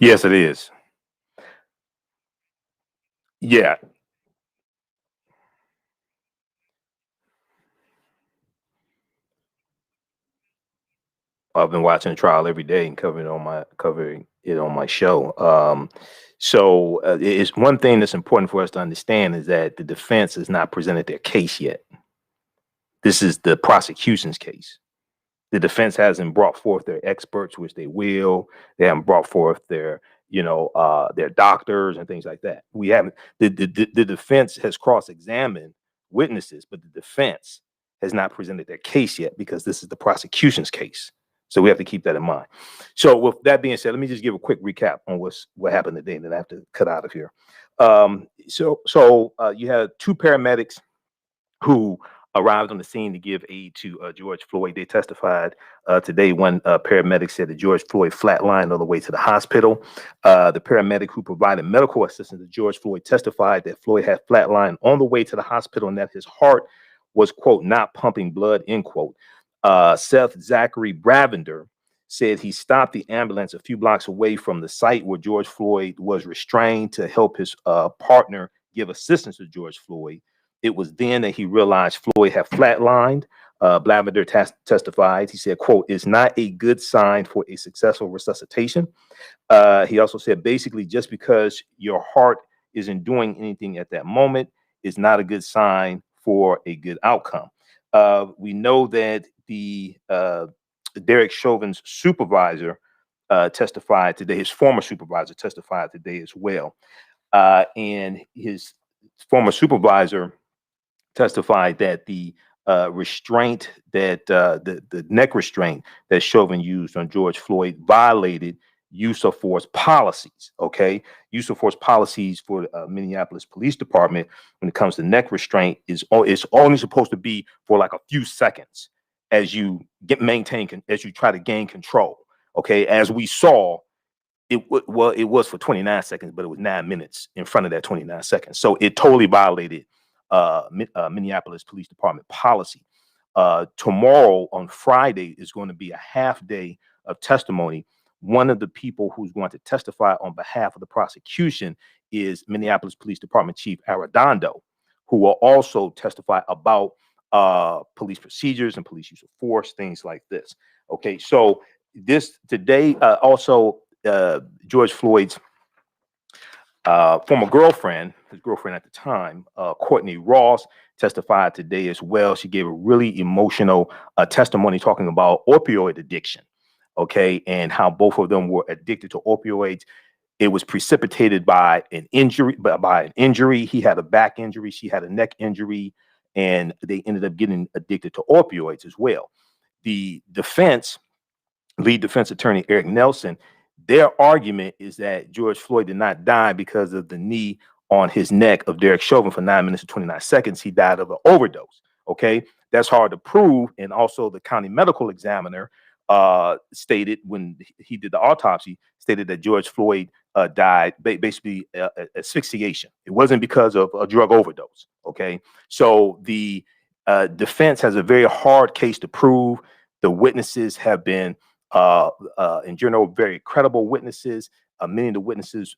Yes, it is. Yeah, I've been watching the trial every day and covering it on my show. It's one thing that's important for us to understand is that the defense has not presented their case yet. This is the prosecution's case. The defense hasn't brought forth their experts, which they will. They haven't brought forth their doctors and things like that. We haven't. The defense has cross-examined witnesses, but the defense has not presented their case yet because this is the prosecution's case. So we have to keep that in mind. So with that being said, let me just give a quick recap on what happened today, and then I have to cut out of here. You had two paramedics who arrived on the scene to give aid to George Floyd. They testified today. One paramedic said that George Floyd flatlined on the way to the hospital. The paramedic who provided medical assistance to George Floyd testified that Floyd had flatlined on the way to the hospital and that his heart was, quote, not pumping blood, end quote. Seth Zachary Bravender said he stopped the ambulance a few blocks away from the site where George Floyd was restrained to help his partner give assistance to George Floyd. It was then that he realized Floyd had flatlined. Blavender testified. He said, quote, it's not a good sign for a successful resuscitation. He also said, basically, just because your heart isn't doing anything at that moment is not a good sign for a good outcome. We know that the Derek Chauvin's supervisor testified today. His former supervisor testified today as well. And his former supervisor testified that the restraint that the neck restraint that Chauvin used on George Floyd violated use of force policies. Okay, use of force policies for Minneapolis Police Department when it comes to neck restraint it's only supposed to be for like a few seconds as you as you try to gain control. Okay, as we saw. It was for 29 seconds, but it was 9 minutes in front of that 29 seconds. So it totally violated Minneapolis Police Department policy. Tomorrow on Friday is going to be a half day of testimony. One of the people who's going to testify on behalf of the prosecution is Minneapolis Police Department Chief Arredondo, who will also testify about police procedures and police use of force, things like this. Okay, so this today also George Floyd's former girlfriend, his girlfriend at the time, Courtney Ross, testified today as well. She gave a really emotional testimony talking about opioid addiction, okay, and how both of them were addicted to opioids. It was precipitated by an injury. He had a back injury, she had a neck injury, and they ended up getting addicted to opioids as well. The lead defense attorney Eric Nelson, their argument is that George Floyd did not die because of the knee on his neck of Derek Chauvin for 9 minutes and 29 seconds. He died of an overdose. Okay, that's hard to prove. And also, the county medical examiner stated when he did the autopsy, stated that George Floyd died basically asphyxiation. It wasn't because of a drug overdose. Okay, so the defense has a very hard case to prove. The witnesses have been in general, very credible witnesses. Many of the witnesses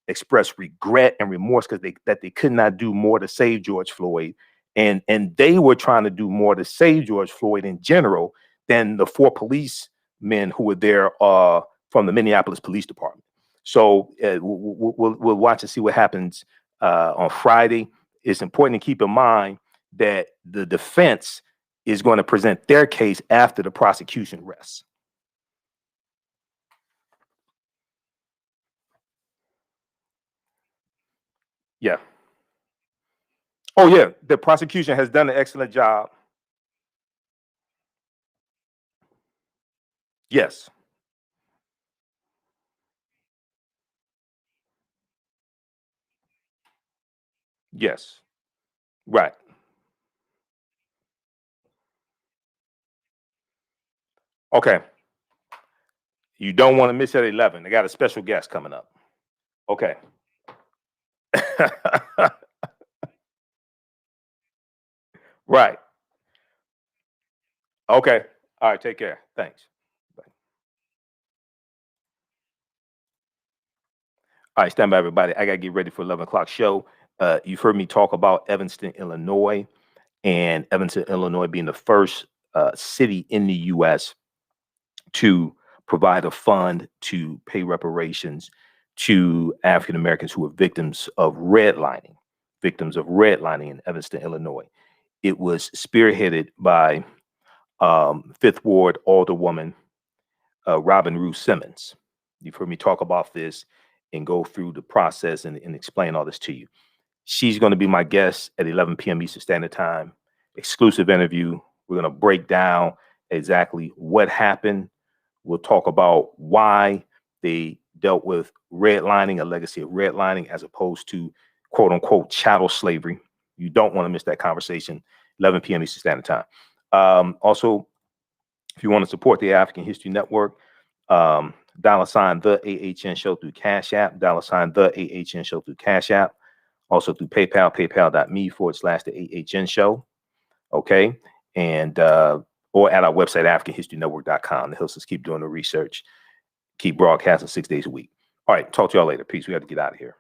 expressed regret and remorse because they could not do more to save George Floyd, and they were trying to do more to save George Floyd in general than the four policemen who were there from the Minneapolis Police Department. So we'll watch and see what happens on Friday. It's important to keep in mind that the defense is going to present their case after the prosecution rests. Yeah. Oh, yeah. The prosecution has done an excellent job. Yes. Yes. Right. Okay. You don't want to miss at 11. They got a special guest coming up. Okay. Right. Okay. All right. Take care. Thanks. Bye. All right, stand by, everybody. I got to get ready for 11 o'clock show. You've heard me talk about Evanston, Illinois, and Evanston, Illinois being the first city in the U.S. to provide a fund to pay reparations to African Americans who were victims of redlining in Evanston, Illinois. It was spearheaded by Fifth Ward Alderwoman Robin Rue Simmons. You've heard me talk about this and go through the process and explain all this to you. She's going to be my guest at 11 p.m. Eastern Standard Time. Exclusive interview. We're going to break down exactly what happened. We'll talk about why they dealt with redlining, a legacy of redlining, as opposed to quote unquote chattel slavery. You don't want to miss that conversation. 11 p.m. Eastern Standard Time. Also, if you want to support the African History Network, $, the AHN show through Cash App, $, the AHN show through Cash App, also through PayPal, paypal.me/the AHN show. Okay. And, or at our website, AfricanHistoryNetwork.com. The Hilsons keep doing the research, keep broadcasting 6 days a week. All right. Talk to y'all later. Peace. We got to get out of here.